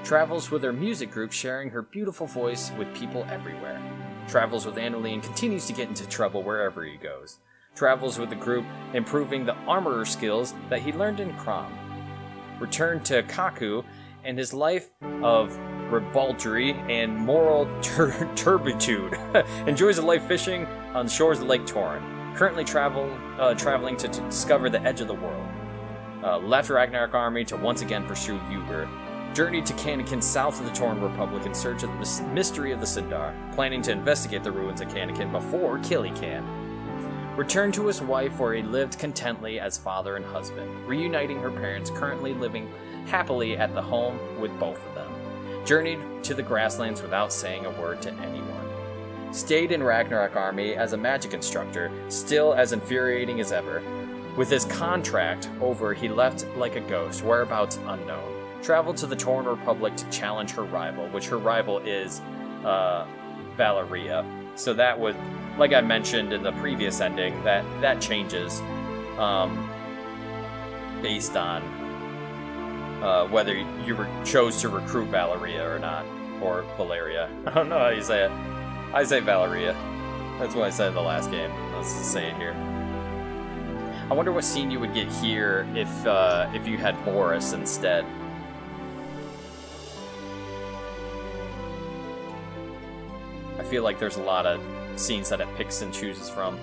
Travels with her music group, sharing her beautiful voice with people everywhere. Travels with Annalie and continues to get into trouble wherever he goes. Travels with the group, improving the armorer skills that he learned in Crom. Returned to Kaku and his life of ribaldry and moral turpitude. Enjoys a life fishing on the shores of Lake Torrent. Currently traveling to discover the edge of the world. left Ragnarok army to once again pursue Uber, journeyed to Kannakin south of the Torn Republic in search of the mystery of the Sindar, planning to investigate the ruins of Kannakin before Killy can. Returned to his wife where he lived contently as father and husband, reuniting her parents currently living happily at the home with both of them. Journeyed to the grasslands without saying a word to anyone. Stayed in Ragnarok army as a magic instructor, still as infuriating as ever. With his contract over, he left like a ghost, whereabouts unknown. Traveled to the Torn Republic to challenge her rival, which her rival is Valeria. So that would, like I mentioned in the previous ending, that changes based on whether you chose to recruit Valeria or not, or Valeria. I don't know how you say it. I say Valeria. That's what I said in the last game. Let's just say it here. I wonder what scene you would get here if you had Boris instead. I feel like there's a lot of scenes that it picks and chooses from.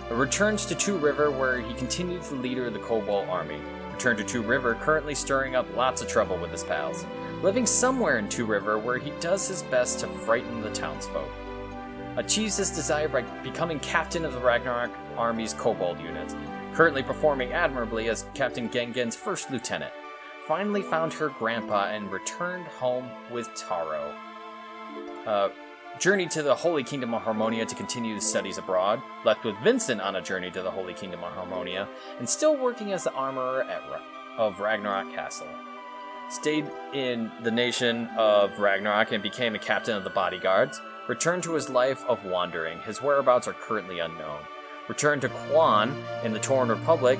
It returns to Two River, where he continues the leader of the Cobalt army. Returned to Two River, currently stirring up lots of trouble with his pals. Living somewhere in Two River, where he does his best to frighten the townsfolk. Achieves this desire by becoming captain of the Ragnarok army's Kobold unit. Currently performing admirably as Captain Gengen's first lieutenant. Finally found her grandpa and returned home with Taro. Journeyed to the Holy Kingdom of Harmonia to continue his studies abroad. Left with Vincent on a journey to the Holy Kingdom of Harmonia. And still working as the armorer of Ragnarok Castle. Stayed in the nation of Ragnarok and became a captain of the bodyguards. Returned to his life of wandering. His whereabouts are currently unknown. Returned to Quan in the Torn Republic,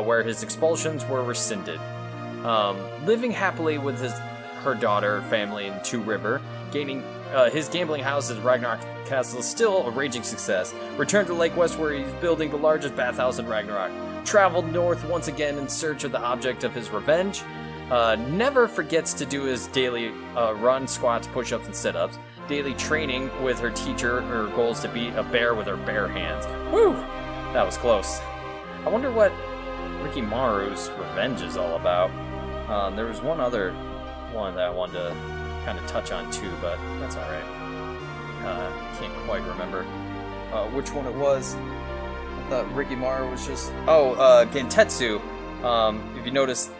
where his expulsions were rescinded. Living happily with her daughter family in Two River, gaining his gambling house at Ragnarok Castle is still a raging success. Returned to Lake West, where he's building the largest bathhouse in Ragnarok. Traveled north once again in search of the object of his revenge. Never forgets to do his daily run, squats, push-ups, and sit-ups. Daily training with her teacher. Her goal is to beat a bear with her bare hands. Woo! That was close. I wonder what Ricky Maru's revenge is all about. There was one other one that I wanted to kind of touch on too, but that's alright. Can't quite remember which one it was. I thought Ricky Maru was just... Gentetsu. If you notice,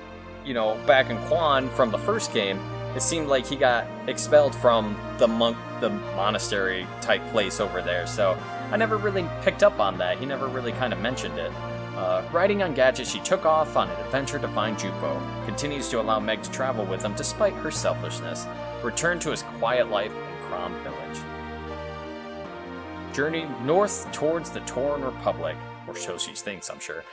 back in Quan from the first game, it seemed like he got expelled from the monastery type place over there, so I never really picked up on that. He never really kind of mentioned it. Riding on gadgets, she took off on an adventure to find Jupo. Continues to allow Meg to travel with him despite her selfishness. Returned to his quiet life in Crom Village. Journeyed north towards the Torn Republic, or so she thinks, I'm sure.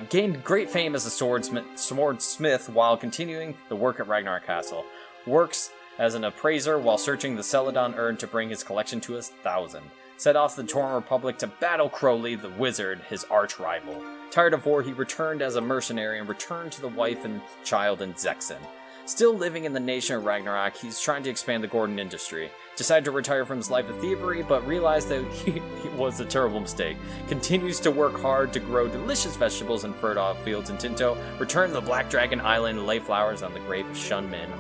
Gained great fame as a swordsmith while continuing the work at Ragnarok Castle. Works as an appraiser while searching the Celadon urn to bring his collection to 1,000. Set off the Torn Republic to battle Crowley, the wizard, his arch-rival. Tired of war, he returned as a mercenary and returned to the wife and child in Zexen. Still living in the nation of Ragnarok, he's trying to expand the Gordon industry. Decided to retire from his life of thievery, but realized that he was a terrible mistake. Continues to work hard to grow delicious vegetables in fertile fields in Tinto. Returned to the Black Dragon Island and lay flowers on the grave of Shun Min.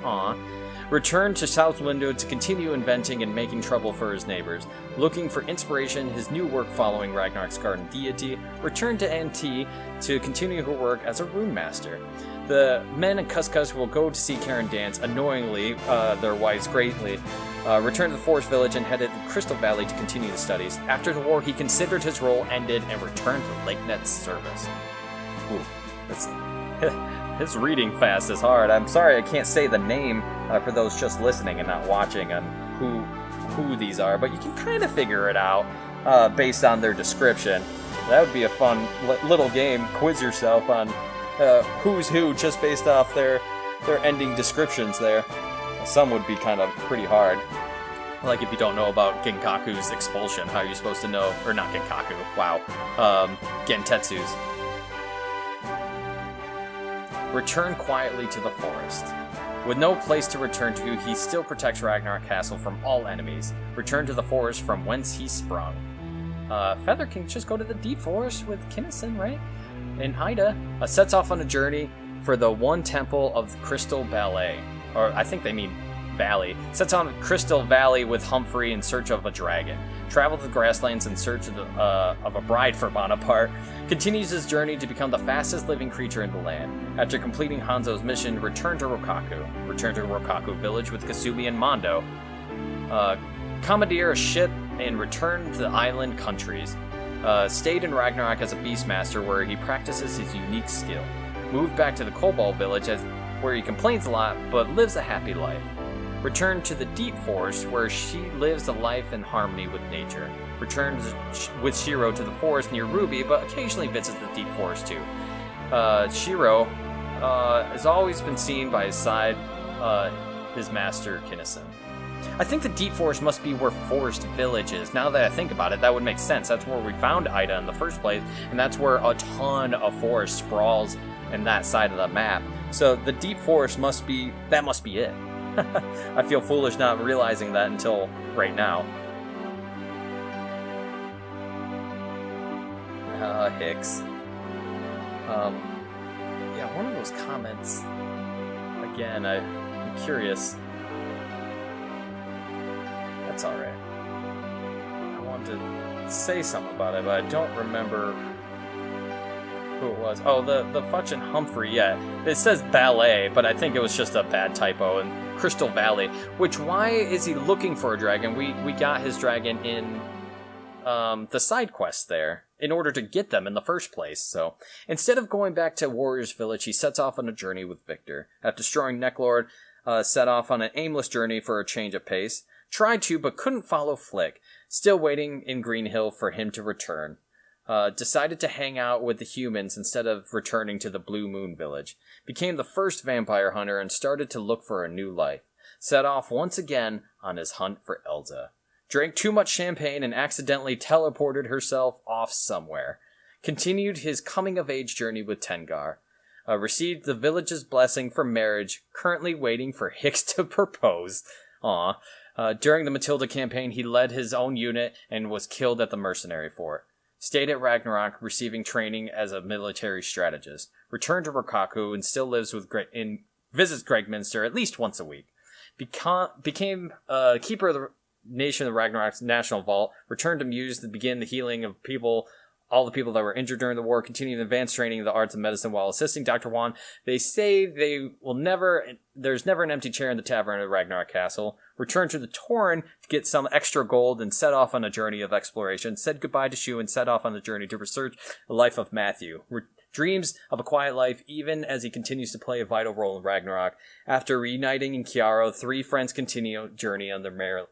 Returned to South Window to continue inventing and making trouble for his neighbors. Looking for inspiration, his new work following Ragnarok's Garden Deity. Returned to NT to continue her work as a rune master. The men and Cuscus will go to see Karen dance, annoyingly, their wives greatly. Returned to the Forest Village and headed to Crystal Valley to continue the studies. After the war, he considered his role ended and returned to LakeNet's service. Ooh, that's... His reading fast is hard. I'm sorry I can't say the name for those just listening and not watching on who these are, but you can kind of figure it out based on their description. That would be a fun little game. Quiz yourself on who's who just based off their ending descriptions there. Some would be kind of pretty hard. Like if you don't know about Genkaku's expulsion, how are you supposed to know? Or not Genkaku, wow. Gentetsu's. Return quietly to the forest. With no place to return to, he still protects Ragnarok Castle from all enemies. Return to the forest from whence he sprung. Feather can just go to the deep forest with Kinnison, right? and Ida sets off on a journey for the one temple of the Crystal Ballet. Or I think they mean Valley. Sets on Crystal Valley with Humphrey in search of a dragon. Travels the grasslands in search of a bride for Bonaparte. Continues his journey to become the fastest living creature in the land. After completing Hanzo's mission, return to Rokaku. Return to Rokaku village with Kasumi and Mondo. Commandeer a ship and return to the island countries. Stayed in Ragnarok as a beastmaster where he practices his unique skill. Moved back to the Cobalt village where he complains a lot but lives a happy life. Returned to the Deep Forest where she lives a life in harmony with nature. Returns with Shiro to the forest near Ruby but occasionally visits the Deep Forest too. Shiro has always been seen by his side, his master Kinnison. I think the Deep Forest must be where Forest Village is. Now that I think about it, that would make sense. That's where we found Ida in the first place, and that's where a ton of forest sprawls in that side of the map. So the Deep Forest must be it. I feel foolish not realizing that until right now. Hicks. Yeah, one of those comments, again, I'm curious. That's alright. I wanted to say something about it, but I don't remember who it was. Oh, the fucking Humphrey, yeah. It says ballet, but I think it was just a bad typo. And Crystal Valley, which, why is he looking for a dragon? We got his dragon in the side quest there in order to get them in the first place. So instead of going back to Warrior's Village, he sets off on a journey with Victor. After destroying Necklord, set off on an aimless journey for a change of pace. Tried to, but couldn't follow Flick. Still waiting in Green Hill for him to return. Decided to hang out with the humans instead of returning to the Blue Moon Village. Became the first vampire hunter and started to look for a new life. Set off once again on his hunt for Elza. Drank too much champagne and accidentally teleported herself off somewhere. Continued his coming-of-age journey with Tengar. Received the village's blessing for marriage. Currently waiting for Hicks to propose. Aw. During the Matilda campaign, he led his own unit and was killed at the mercenary fort. Stayed at Ragnarok, receiving training as a military strategist. Returned to Rokaku and still lives with visits Gregminster at least once a week. Became keeper of the Nation of Ragnarok's National Vault. Returned to Muse to begin the healing of all the people that were injured during the war. Continued advanced training in the arts of medicine while assisting Dr. Wan. They say there's never an empty chair in the tavern at Ragnarok Castle. Returned to the Torrent to get some extra gold and set off on a journey of exploration. Said goodbye to Shu and set off on the journey to research the life of Matthew. Dreams of a quiet life even as he continues to play a vital role in Ragnarok. After reuniting in Kiaro, three friends continue a journey on their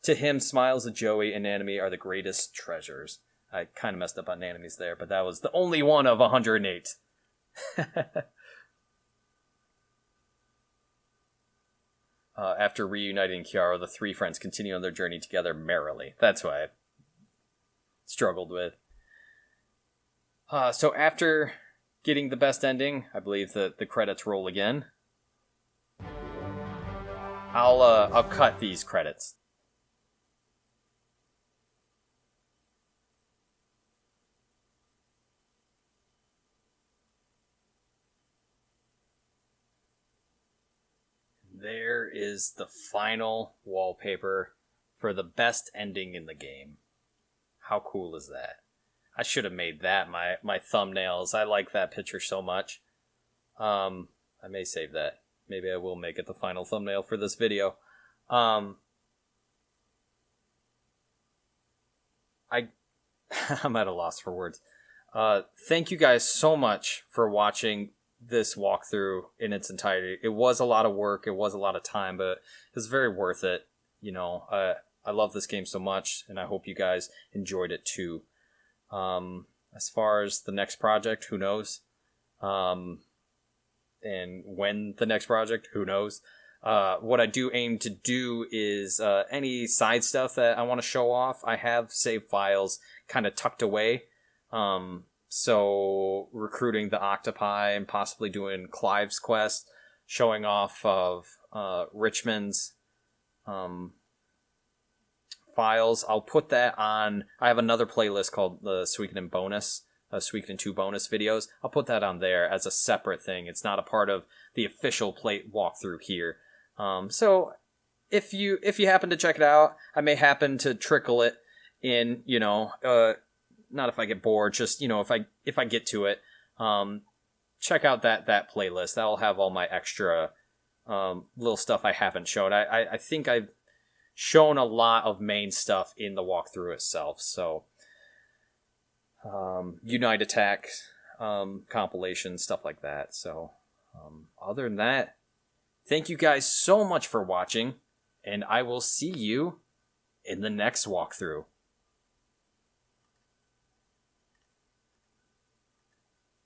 to him, smiles of Joey and Nanami are the greatest treasures. I kind of messed up on Nanami's there, but that was the only one of 108. After reuniting Kiara, the three friends continue on their journey together merrily. That's what I struggled with. So after getting the best ending, I believe that the credits roll again. I'll cut these credits. There is the final wallpaper for the best ending in the game. How cool is that? I should have made that my thumbnails. I like that picture so much. I may save that. Maybe I will make it the final thumbnail for this video. I'm at a loss for words. Thank you guys so much for watching this walkthrough in its entirety. It was a lot of work, it was a lot of time, but it was very worth it. You know, I love this game so much, and I hope you guys enjoyed it too. As far as the next project, who knows? And when the next project, who knows? What I do aim to do is any side stuff that I want to show off, I have saved files kind of tucked away. So recruiting the octopi and possibly doing Clive's quest, showing off of Richmond's files. I'll put that on. I have another playlist called the Suikoden bonus Suikoden 2 bonus videos. I'll put that on there as a separate thing. It's not a part of the official plate walkthrough here. So if you happen to check it out, I may happen to trickle it in, not if I get bored, just, if I get to it. Check out that playlist. That'll have all my extra little stuff I haven't shown. I think I've shown a lot of main stuff in the walkthrough itself. So Unite Attack compilation, stuff like that. So other than that, thank you guys so much for watching, and I will see you in the next walkthrough.